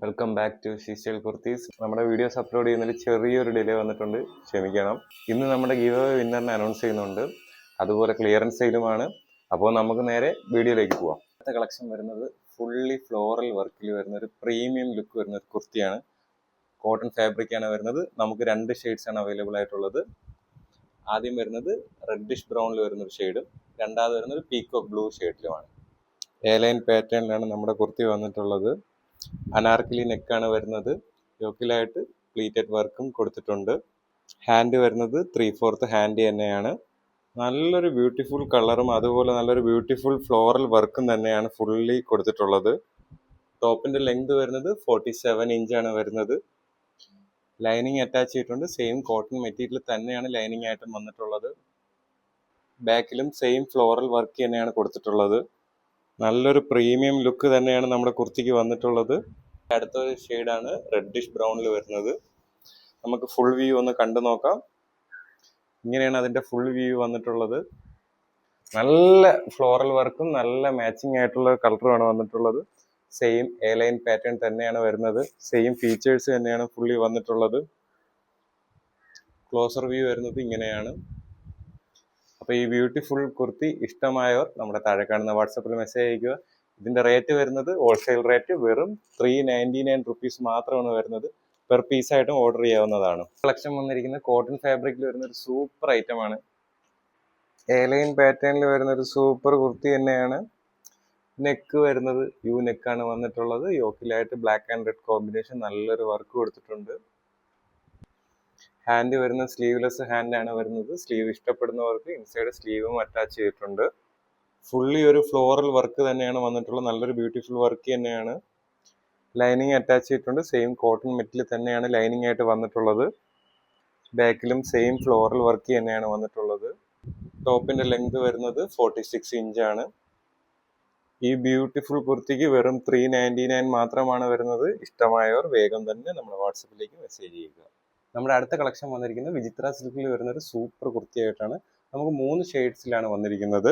Welcome back to she style kurtis. നമ്മുടെ videos upload ചെയ്യുന്നതിൽ ചെറിയൊരു ഡിലേ വന്നിട്ടുണ്ട്, ക്ഷമിക്കണം. ഇന്ന് നമ്മുടെ ഗീവ് അവേ വിന്നറിനെ അനൗൺസ് ചെയ്യുന്നുണ്ട്, അതുപോലെ ക്ലിയറൻസ് സെയിലുമാണ്. അപ്പോൾ നമുക്ക് നേരെ വീഡിയോയിലേക്ക് പോവാം. അടുത്ത കളക്ഷൻ വരുന്നത് ഫുള്ളി ഫ്ലോറൽ വർക്കിൽ വരുന്ന ഒരു പ്രീമിയം ലുക്ക് വരുന്ന ഒരു കുർത്തിയാണ്. കോട്ടൺ ഫാബ്രിക് ആണ് വരുന്നത്. നമുക്ക് 2 ഷെയ്ഡ്സ് ആണ് അവൈലബിൾ ആയിട്ടുള്ളത്. ആദ്യം വരുന്നത് റെഡിഷ് ബ്രൗണിൽ വരുന്നൊരു ഷെയ്ഡും രണ്ടാമത് വരുന്നത് പീക്കോക്ക് ബ്ലൂ ഷെയ്ഡിലുമാണ്. എ-ലൈൻ പാറ്റേണിലാണ് നമ്മുടെ കുർത്തി വന്നിട്ടുള്ളത്. അനാർക്കലി നെക്കാണ് വരുന്നത്. യോക്കിലായിട്ട് പ്ലീറ്റഡ് വർക്കും കൊടുത്തിട്ടുണ്ട്. ഹാൻഡ് വരുന്നത് 3/4 ഹാൻഡ് തന്നെയാണ്. നല്ലൊരു ബ്യൂട്ടിഫുൾ കളറും അതുപോലെ നല്ലൊരു ബ്യൂട്ടിഫുൾ ഫ്ലോറൽ വർക്കും തന്നെയാണ് ഫുള്ളി കൊടുത്തിട്ടുള്ളത്. ടോപ്പിന്റെ ലെങ്ത് വരുന്നത് 47 ഇഞ്ചാണ് വരുന്നത്. ലൈനിങ് അറ്റാച്ച് ചെയ്തിട്ടുണ്ട്. സെയിം കോട്ടൺ മെറ്റീരിയൽ തന്നെയാണ് ലൈനിങ് ആയിട്ടും വന്നിട്ടുള്ളത്. ബാക്കിലും സെയിം ഫ്ലോറൽ വർക്ക് തന്നെയാണ് കൊടുത്തിട്ടുള്ളത്. നല്ലൊരു പ്രീമിയം ലുക്ക് തന്നെയാണ് നമ്മുടെ കുർത്തിക്ക് വന്നിട്ടുള്ളത്. അടുത്തൊരു ഷെയ്ഡാണ് റെഡിഷ് ബ്രൗണിൽ വരുന്നത്. നമുക്ക് ഫുൾ വ്യൂ ഒന്ന് കണ്ടു നോക്കാം. ഇങ്ങനെയാണ് അതിന്റെ ഫുൾ വ്യൂ വന്നിട്ടുള്ളത്. നല്ല ഫ്ലോറൽ വർക്കും നല്ല മാച്ചിങ് ആയിട്ടുള്ള കളറുമാണ് വന്നിട്ടുള്ളത്. സെയിം എ-ലൈൻ പാറ്റേൺ തന്നെയാണ് വരുന്നത്. സെയിം ഫീച്ചേഴ്സ് തന്നെയാണ് ഫുള്ളി വന്നിട്ടുള്ളത്. ക്ലോസർ വ്യൂ വരുന്നത് ഇങ്ങനെയാണ്. അപ്പോൾ ഈ ബ്യൂട്ടിഫുൾ കുർത്തി ഇഷ്ടമായവർ നമ്മുടെ താഴെ കാണുന്ന വാട്സപ്പിൽ മെസ്സേജ് അയക്കുക. ഇതിന്റെ റേറ്റ് വരുന്നത് ഹോൾസെയിൽ റേറ്റ് വെറും 399 റുപ്പീസ് മാത്രമാണ് വരുന്നത്. പെർ പീസായിട്ടും ഓർഡർ ചെയ്യാവുന്നതാണ്. കളക്ഷൻ വന്നിരിക്കുന്നത് കോട്ടൺ ഫാബ്രിക്കിൽ വരുന്ന ഒരു സൂപ്പർ ഐറ്റം ആണ്. എ-ലൈൻ പാറ്റേണിൽ വരുന്ന ഒരു സൂപ്പർ കുർത്തി തന്നെയാണ്. നെക്ക് വരുന്നത് യു നെക്കാണ് വന്നിട്ടുള്ളത്. യോക്കിലായിട്ട് ബ്ലാക്ക് ആൻഡ് റെഡ് കോമ്പിനേഷൻ നല്ലൊരു വർക്ക് കൊടുത്തിട്ടുണ്ട്. ഹാൻഡ് വരുന്ന സ്ലീവ്ലെസ് ഹാൻഡ് ആണ് വരുന്നത്. സ്ലീവ് ഇഷ്ടപ്പെടുന്നവർക്ക് ഇൻസൈഡ് സ്ലീവും അറ്റാച്ച് ചെയ്തിട്ടുണ്ട്. ഫുള്ളി ഒരു ഫ്ലോറൽ വർക്ക് തന്നെയാണ് വന്നിട്ടുള്ളത്. നല്ലൊരു ബ്യൂട്ടിഫുൾ വർക്ക് തന്നെയാണ്. ലൈനിങ് അറ്റാച്ച് ചെയ്തിട്ടുണ്ട്. സെയിം കോട്ടൺ മെറ്റീരിയൽ തന്നെയാണ് ലൈനിങ് ആയിട്ട് വന്നിട്ടുള്ളത്. ബാക്കിലും സെയിം ഫ്ലോറൽ വർക്ക് തന്നെയാണ് വന്നിട്ടുള്ളത്. ടോപ്പിന്റെ ലെങ്ത് വരുന്നത് 46 ഇഞ്ചാണ്. ഈ ബ്യൂട്ടിഫുൾ കുർത്തിക്ക് വെറും 399 മാത്രമാണ് വരുന്നത്. ഇഷ്ടമായവർ വേഗം തന്നെ നമ്മുടെ വാട്സപ്പിലേക്ക് മെസ്സേജ് ചെയ്യുക. നമ്മുടെ അടുത്ത കളക്ഷൻ വന്നിരിക്കുന്നത് വിചിത്ര സിൽക്കിൽ വരുന്ന ഒരു സൂപ്പർ കുർത്തിയായിട്ടാണ്. നമുക്ക് 3 ഷെയ്ഡ്സിലാണ് വന്നിരിക്കുന്നത്.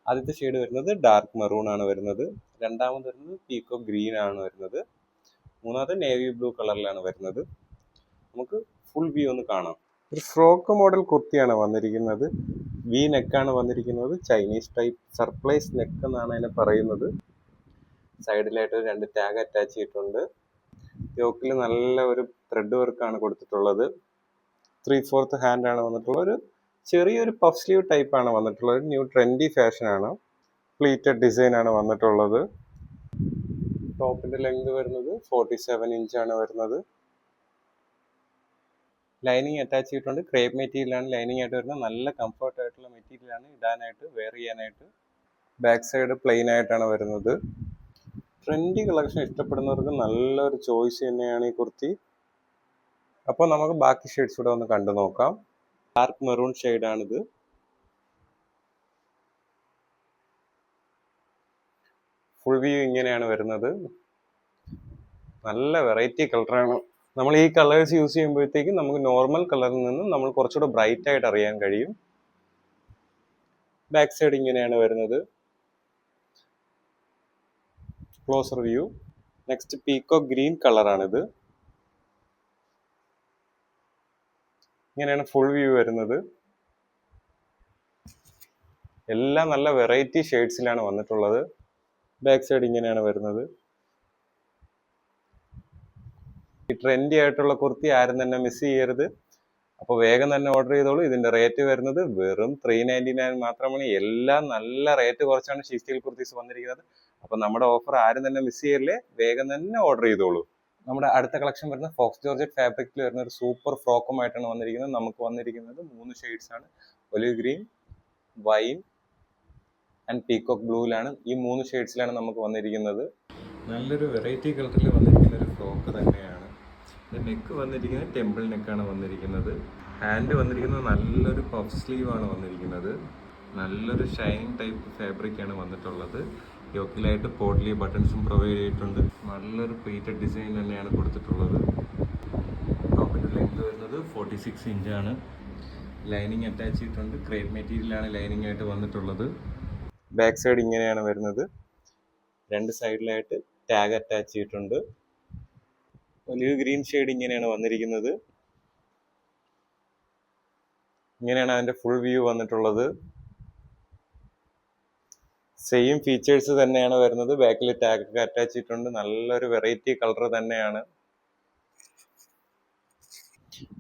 ആദ്യത്തെ ഷെയ്ഡ് വരുന്നത് ഡാർക്ക് മെറൂൺ ആണ് വരുന്നത്. രണ്ടാമത് വരുന്നത് പീക്കോക്ക് ഗ്രീൻ ആണ് വരുന്നത്. മൂന്നാമത് നേവി ബ്ലൂ കളറിലാണ് വരുന്നത്. നമുക്ക് ഫുൾ വ്യൂ ഒന്ന് കാണാം. ഒരു ഫ്രോക്ക് മോഡൽ കുർത്തിയാണ് വന്നിരിക്കുന്നത്. വി നെക്കാണ് വന്നിരിക്കുന്നത്. ചൈനീസ് ടൈപ്പ് സർപ്രൈസ് നെക്ക് എന്നാണ് അതിനെ പറയുന്നത്. സൈഡിലായിട്ട് 2 ടാഗ് അറ്റാച്ച് ചെയ്തിട്ടുണ്ട്. യോക്കിൽ നല്ല ഒരു ത്രെഡ് വർക്കാണ് കൊടുത്തിട്ടുള്ളത്. 3/4 ഹാൻഡ് ആണ് വന്നിട്ടുള്ളത്. ഒരു ചെറിയൊരു പഫ് സ്ലീവ് ടൈപ്പ് ആണ് വന്നിട്ടുള്ളത്. ന്യൂ ട്രെൻഡി ഫാഷൻ ആണ്. പ്ലീറ്റഡ് ഡിസൈൻ ആണ് വന്നിട്ടുള്ളത്. ടോപ്പിന്റെ ലെങ്ത് വരുന്നത് 47 ഇഞ്ചാണ് വരുന്നത്. ലൈനിങ് അറ്റാച്ച് ചെയ്തിട്ടുണ്ട്. ക്രേപ്പ് മെറ്റീരിയലാണ് ലൈനിങ് ആയിട്ട് വരുന്നത്. നല്ല കംഫർട്ട് ആയിട്ടുള്ള മെറ്റീരിയലാണ് ഇടാനായിട്ട്, വെയർ ചെയ്യാനായിട്ട്. ബാക്ക് സൈഡ് പ്ലെയിൻ ആയിട്ടാണ് വരുന്നത്. ട്രെൻഡി കളക്ഷൻ ഇഷ്ടപ്പെടുന്നവർക്ക് നല്ലൊരു ചോയ്സ് തന്നെയാണ് ഈ കുർത്തി. അപ്പോൾ നമുക്ക് ബാക്കി ഷെയ്ഡ്സ് കൂടെ ഒന്ന് കണ്ടു നോക്കാം. ഡാർക്ക് മെറൂൺ ഷെയ്ഡാണിത്. ഫുൾ വ്യൂ ഇങ്ങനെയാണ് വരുന്നത്. നല്ല വെറൈറ്റി കളറാണ്. നമ്മൾ ഈ കളേഴ്സ് യൂസ് ചെയ്യുമ്പോഴത്തേക്കും നമുക്ക് നോർമൽ കളറിൽ നിന്നും നമ്മൾ കുറച്ചുകൂടെ ബ്രൈറ്റ് ആയിട്ട് അറിയാൻ കഴിയും. ബാക്ക് സൈഡ് ഇങ്ങനെയാണ് വരുന്നത്. Closer view. Next peacock green കളറാണിത്. ഇങ്ങനെയാണ് ഫുൾ വ്യൂ വരുന്നത്. എല്ലാം നല്ല വെറൈറ്റി ഷെയ്ഡ്സിലാണ് വന്നിട്ടുള്ളത്. ബാക്ക് സൈഡ് ഇങ്ങനെയാണ് വരുന്നത്. ഈ ട്രെൻഡി ആയിട്ടുള്ള കുർത്തി ആരും തന്നെ മിസ് ചെയ്യരുത്. അപ്പോൾ വേഗം തന്നെ ഓർഡർ ചെയ്തോളൂ. ഇതിന്റെ റേറ്റ് വരുന്നത് വെറും 399 മാത്രമാണ്. എല്ലാം നല്ല റേറ്റ് കുറച്ചാണ് ഷീസ്റ്റൈൽ കുർത്തീസ് വന്നിരിക്കുന്നത്. അപ്പോൾ നമ്മുടെ ഓഫർ ആരും തന്നെ മിസ് ചെയ്യല്ലേ, വേഗം തന്നെ ഓർഡർ ചെയ്തോളൂ. നമ്മുടെ അടുത്ത കളക്ഷൻ വരുന്ന ഫോക്സ് ജോർജറ്റ് ഫാബ്രിക്കിൽ വരുന്ന ഒരു സൂപ്പർ ഫ്രോക്കുമായിട്ടാണ് വന്നിരിക്കുന്നത്. നമുക്ക് വന്നിരിക്കുന്നത് 3 ഷെയ്ഡ്സ് ആണ്. Olive green, wine and peacock ബ്ലൂവിലാണ്. ഈ 3 ഷെയ്ഡ്സിലാണ് നമുക്ക് വന്നിരിക്കുന്നത്. നല്ലൊരു വെറൈറ്റി കളറിൽ വന്നിരിക്കുന്ന ഒരു ഫ്രോക്ക് തന്നെയാണ്. നെക്ക് വന്നിരിക്കുന്നത് ടെമ്പിൾ നെക്കാണ് വന്നിരിക്കുന്നത്. ഹാൻഡ് വന്നിരിക്കുന്നത് നല്ലൊരു പഫ് സ്ലീവ് ആണ് വന്നിരിക്കുന്നത്. നല്ലൊരു ഷൈനിങ് ടൈപ്പ് ഫാബ്രിക് ആണ് വന്നിട്ടുള്ളത്. യോക്കിലായിട്ട് പോട്ട്ലി ബട്ടൺസും പ്രൊവൈഡ് ചെയ്തിട്ടുണ്ട്. നല്ലൊരു പ്ലീറ്റഡ് ഡിസൈൻ തന്നെയാണ് കൊടുത്തിട്ടുള്ളത്. ടോപ്പിൻ്റെ ലെങ്ത് വരുന്നത് 46 ഇഞ്ചാണ്. ലൈനിങ് അറ്റാച്ച് ചെയ്തിട്ടുണ്ട്. ക്രേപ്പ് മെറ്റീരിയലാണ് ലൈനിങ് ആയിട്ട് വന്നിട്ടുള്ളത്. ബാക്ക് സൈഡ് ഇങ്ങനെയാണ് വരുന്നത്. 2 സൈഡിലായിട്ട് ടാഗ് അറ്റാച്ച് ചെയ്തിട്ടുണ്ട്. ഒലിവ് ഗ്രീൻ ഷെയ്ഡ് ഇങ്ങനെയാണ് വന്നിരിക്കുന്നത്. ഇങ്ങനെയാണ് അതിന്റെ ഫുൾ വ്യൂ വന്നിട്ടുള്ളത്. സെയിം ഫീച്ചേഴ്സ് തന്നെയാണ് വരുന്നത്. ബാക്കിൽ ടാഗ് ഒക്കെ അറ്റാച്ച് ചെയ്തിട്ടുണ്ട്. നല്ലൊരു വെറൈറ്റി കളർ തന്നെയാണ്.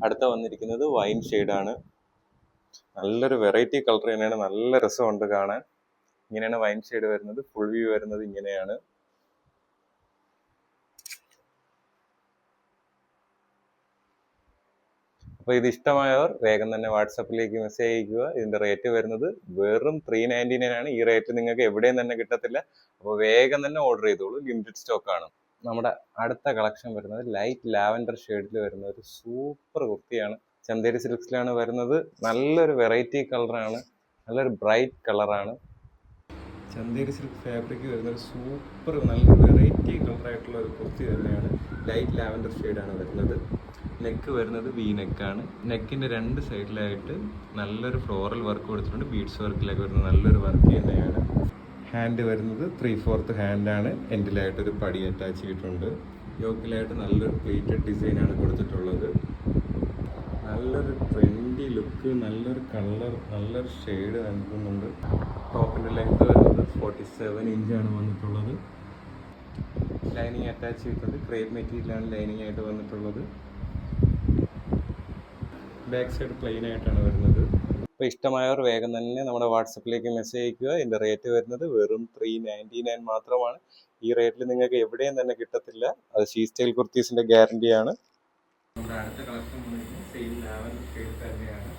അടുത്ത വന്നിരിക്കുന്നത് വൈൻ ഷെയ്ഡാണ്. നല്ലൊരു വെറൈറ്റി കളർ തന്നെയാണ്. നല്ല രസമുണ്ട് കാണാൻ. ഇങ്ങനെയാണ് വൈൻ ഷെയ്ഡ് വരുന്നത്. ഫുൾ വ്യൂ വരുന്നത് ഇങ്ങനെയാണ്. അപ്പോൾ ഇത് ഇഷ്ടമായവർ വേഗം തന്നെ വാട്സപ്പിലേക്ക് മെസ്സേജ് അയക്കുക. ഇതിന്റെ റേറ്റ് വരുന്നത് വെറും 399 ആണ്. ഈ റേറ്റ് നിങ്ങൾക്ക് എവിടെയും തന്നെ കിട്ടത്തില്ല. അപ്പോൾ വേഗം തന്നെ ഓർഡർ ചെയ്തോളൂ. ലിമിറ്റഡ് സ്റ്റോക്ക് ആണ്. നമ്മുടെ അടുത്ത കളക്ഷൻ വരുന്നത് ലൈറ്റ് ലാവൻഡർ ഷെയ്ഡിൽ വരുന്ന ഒരു സൂപ്പർ കുർത്തിയാണ്. ചന്തേരി സിൽക്സിലാണ് വരുന്നത്. നല്ലൊരു വെറൈറ്റി കളറാണ്. നല്ലൊരു ബ്രൈറ്റ് കളറാണ്. ചന്തേരി സിൽക്ക് ഫാബ്രിക് വരുന്ന ഒരു സൂപ്പർ നല്ല വെറൈറ്റി കളറായിട്ടുള്ള ഒരു കുർത്തി തന്നെയാണ്. ലൈറ്റ് ലാവൻഡർ ഷെയ്ഡാണ് വരുന്നത്. നെക്ക് വരുന്നത് വി നെക്കാണ്. നെക്കിന്റെ രണ്ട് സൈഡിലായിട്ട് നല്ലൊരു ഫ്ലോറൽ വർക്ക് കൊടുത്തിട്ടുണ്ട്. ബീഡ്സ് വർക്കിലേക്ക് വരുന്ന നല്ലൊരു വർക്ക് തന്നെയാണ്. ഹാൻഡ് വരുന്നത് 3/4 ഹാൻഡാണ്. എൻഡിലായിട്ടൊരു പടി അറ്റാച്ച് ചെയ്തിട്ടുണ്ട്. യോക്കിലായിട്ട് നല്ലൊരു പ്ലേറ്റഡ് ഡിസൈനാണ് കൊടുത്തിട്ടുള്ളത്. നല്ലൊരു ട്രെൻഡി ലുക്ക്, നല്ലൊരു കളർ, നല്ലൊരു ഷെയ്ഡ് നൽകുന്നുണ്ട്. ടോപ്പിന്റെ ലെങ്ത് വരുന്നത് 47 ഇഞ്ചാണ് വന്നിട്ടുള്ളത്. ലൈനിങ് അറ്റാച്ച് ചെയ്തിട്ടുണ്ട്. ക്രേപ്പ് മെറ്റീരിയലാണ് ലൈനിങ് ആയിട്ട് വന്നിട്ടുള്ളത്. ബാക്ക് സൈഡ് പ്ലെയിൻ ആയിട്ടാണ് വരുന്നത്. അപ്പോൾ ഇഷ്ടമായവർ വേഗം തന്നെ നമ്മുടെ വാട്സപ്പിലേക്ക് മെസ്സേജ് അയക്കുക. ഇതിന്റെ റേറ്റ് വരുന്നത് വെറും 399 മാത്രമാണ്. ഈ റേറ്റിൽ നിങ്ങൾക്ക് എവിടെയും തന്നെ കിട്ടത്തില്ല. അത് ഷീ സ്റ്റൈൽ കുർത്തീസിന്റെ ഗ്യാരണ്ടിയാണ്. നമ്മുടെ അടുത്ത കളക്ഷൻ സെയിം ലാവൻഡർ ഷെയ്ഡ് തന്നെയാണ്.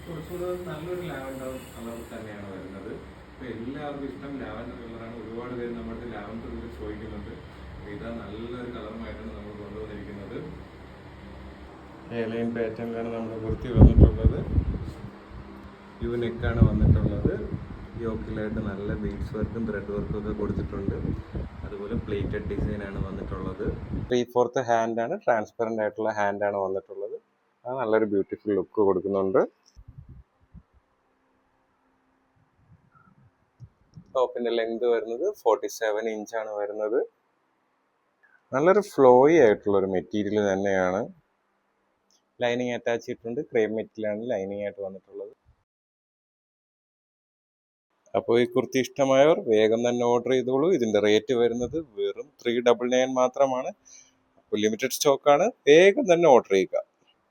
കുറച്ചുകൂടെ നല്ലൊരു ലാവൻഡർ കളർ തന്നെയാണ് വരുന്നത്. അപ്പോൾ എല്ലാവർക്കും ഇഷ്ടം ലാവൻഡർ കളറാണ്. ഒരുപാട് പേര് നമ്മുടെ ലാവൻഡർ ചോദിക്കുന്നുണ്ട്. അപ്പോൾ ഇതാ നല്ലൊരു കളറുമായിട്ടാണ് നമ്മൾ കൊണ്ടുവന്നിരിക്കുന്നത്. എയർലൈൻ പാറ്റേണിലാണ് നമ്മുടെ കുർത്തി വന്നിട്ടുള്ളത്. യു നെക്കാണ് വന്നിട്ടുള്ളത്. യോക്കിലായിട്ട് നല്ല ബീഡ്സ് വർക്കും ത്രെഡ് വർക്കും ഒക്കെ കൊടുത്തിട്ടുണ്ട്. അതുപോലെ പ്ലേറ്റഡ് ഡിസൈനാണ് വന്നിട്ടുള്ളത്. 3/4 ഹാൻഡാണ്. ട്രാൻസ്പെറൻ്റ് ആയിട്ടുള്ള ഹാൻഡാണ് വന്നിട്ടുള്ളത്. അത് നല്ലൊരു ബ്യൂട്ടിഫുൾ ലുക്ക് കൊടുക്കുന്നുണ്ട്. ടോപ്പിന്റെ ലെങ്ത് വരുന്നത് 47 ഇഞ്ചാണ് വരുന്നത്. നല്ലൊരു ഫ്ലോയി ആയിട്ടുള്ള ഒരു മെറ്റീരിയൽ തന്നെയാണ്. ലൈനിങ് അറ്റാച്ച് ചെയ്തിട്ടുണ്ട്. ക്രേപ്പ് മെറ്റീരിയലാണ് ലൈനിങ് ആയിട്ട് വന്നിട്ടുള്ളത്. അപ്പോൾ ഈ കുർത്തി ഇഷ്ടമായവർ വേഗം തന്നെ ഓർഡർ ചെയ്തോളൂ. ഇതിന്റെ റേറ്റ് വരുന്നത് വെറും 399 മാത്രമാണ്. അപ്പോൾ ലിമിറ്റഡ് സ്റ്റോക്കാണ്. വേഗം തന്നെ ഓർഡർ ചെയ്യുക.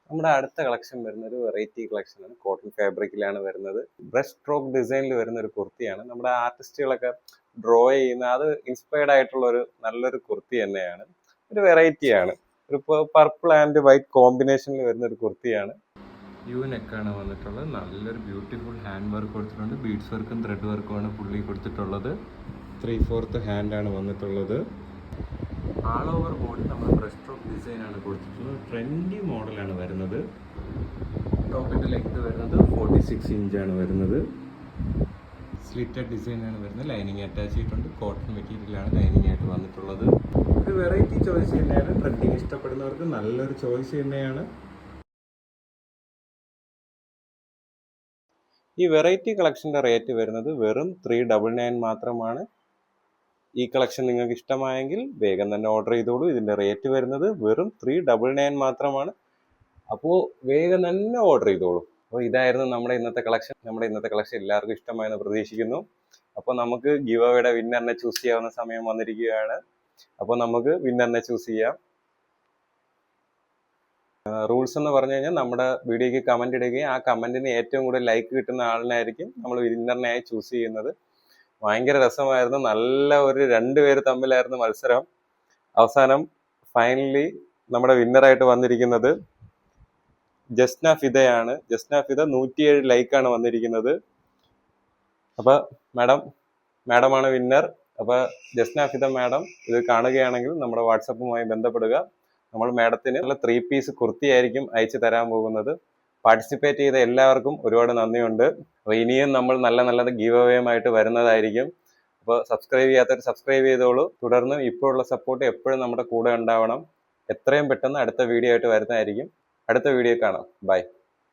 നമ്മുടെ അടുത്ത കളക്ഷൻ വരുന്ന ഒരു വെറൈറ്റി കളക്ഷനാണ്. കോട്ടൺ ഫാബ്രിക്കിലാണ് വരുന്നത്. ബ്രഷ് സ്ട്രോക്ക് ഡിസൈനിൽ വരുന്ന ഒരു കുർത്തിയാണ്. നമ്മുടെ ആർട്ടിസ്റ്റുകളൊക്കെ ഡ്രോ ചെയ്യുന്ന അത് ഇൻസ്പയർഡ് ആയിട്ടുള്ള ഒരു നല്ലൊരു കുർത്തി തന്നെയാണ്. ഒരു വെറൈറ്റിയാണ്. ഒരു പർപ്പിൾ ആൻഡ് വൈറ്റ് കോമ്പിനേഷനിൽ വരുന്ന ഒരു കുർത്തിയാണ്. യു നെക്കാണ് വന്നിട്ടുള്ളത്. നല്ലൊരു ബ്യൂട്ടിഫുൾ ഹാൻഡ് വർക്ക് കൊടുത്തിട്ടുണ്ട്. ബീഡ്സ് വർക്കും ത്രെഡ് വർക്കുമാണ് ഫുള്ളി കൊടുത്തിട്ടുള്ളത്. 3/4 ഹാൻഡാണ് വന്നിട്ടുള്ളത്. ആൾ ഓവർ ബോഡി നമ്മൾ ബ്രഷ് സ്ട്രോക്ക് ഡിസൈനാണ് കൊടുത്തിട്ടുള്ളത്. ട്രെൻഡി മോഡലാണ് വരുന്നത്. ടോപ്പിന്റെ ലെങ്ത് വരുന്നത് 46 ഇഞ്ചാണ് വരുന്നത്. സ്ലിറ്റഡ് ഡിസൈനാണ് വരുന്നത്. ലൈനിങ് അറ്റാച്ച് ചെയ്തിട്ടുണ്ട്. കോട്ടൺ മെറ്റീരിയലാണ് ലൈനിങ് ആയിട്ട് വന്നിട്ടുള്ളത്. ഒരു വെറൈറ്റി ചോയ്സ് തന്നെയാണ്. ട്രെൻഡിങ് ഇഷ്ടപ്പെടുന്നവർക്ക് നല്ലൊരു ചോയ്സ് തന്നെയാണ്. ഈ വെറൈറ്റി കളക്ഷന്റെ റേറ്റ് വരുന്നത് വെറും 399 മാത്രമാണ്. ഈ കളക്ഷൻ നിങ്ങൾക്ക് ഇഷ്ടമായെങ്കിൽ വേഗം തന്നെ ഓർഡർ ചെയ്തോളൂ. ഇതിന്റെ റേറ്റ് വരുന്നത് വെറും 399 മാത്രമാണ്. അപ്പോൾ വേഗം തന്നെ ഓർഡർ ചെയ്തോളൂ. അപ്പോൾ ഇതായിരുന്നു നമ്മുടെ ഇന്നത്തെ കളക്ഷൻ. നമ്മുടെ ഇന്നത്തെ കളക്ഷൻ എല്ലാവർക്കും ഇഷ്ടമായെന്ന് പ്രതീക്ഷിക്കുന്നു. അപ്പോൾ നമുക്ക് ഗിവ് അവേയുടെ വിന്നറിനെ ചൂസ് ചെയ്യാവുന്ന സമയം വന്നിരിക്കുകയാണ്. അപ്പോൾ നമുക്ക് വിന്നറിനെ ചൂസ് ചെയ്യാം. റൂൾസ് എന്ന് പറഞ്ഞു കഴിഞ്ഞാൽ നമ്മുടെ വീഡിയോയ്ക്ക് കമന്റ് ഇടുകയും ആ കമന്റിന് ഏറ്റവും കൂടുതൽ ലൈക്ക് കിട്ടുന്ന ആളിനായിരിക്കും നമ്മൾ വിന്നറിനായി ചൂസ് ചെയ്യുന്നത്. ഭയങ്കര രസമായിരുന്നു. നല്ല ഒരു 2 പേര് തമ്മിലായിരുന്നു മത്സരം. അവസാനം ഫൈനലി നമ്മുടെ വിന്നറായിട്ട് വന്നിരിക്കുന്നത് ജസ്ന ഫിദയാണ്. ജസ്ന ഫിദ 107 ലൈക്കാണ് വന്നിരിക്കുന്നത്. അപ്പൊ മാഡമാണ് വിന്നർ. അപ്പൊ ജസ്ന ഫിദ മാഡം ഇത് കാണുകയാണെങ്കിൽ നമ്മുടെ വാട്സപ്പുമായി ബന്ധപ്പെടുക. നമ്മൾ മാഡത്തിന് നല്ല 3 പീസ് കുർത്തിയായിരിക്കും അയച്ചു തരാൻ പോകുന്നത്. പാർട്ടിസിപ്പേറ്റ് ചെയ്ത എല്ലാവർക്കും ഒരുപാട് നന്ദിയുണ്ട്. അപ്പോൾ ഇനിയും നമ്മൾ നല്ല നല്ല ഗീവ് അവേയുമായിട്ട് വരുന്നതായിരിക്കും. അപ്പോൾ സബ്സ്ക്രൈബ് ചെയ്യാത്തവർ സബ്സ്ക്രൈബ് ചെയ്തോളൂ. തുടർന്ന് ഇപ്പോഴുള്ള സപ്പോർട്ട് എപ്പോഴും നമ്മുടെ കൂടെ ഉണ്ടാവണം. എത്രയും പെട്ടെന്ന് അടുത്ത വീഡിയോ ആയിട്ട് വരുന്നതായിരിക്കും. അടുത്ത വീഡിയോ കാണാം. ബൈ.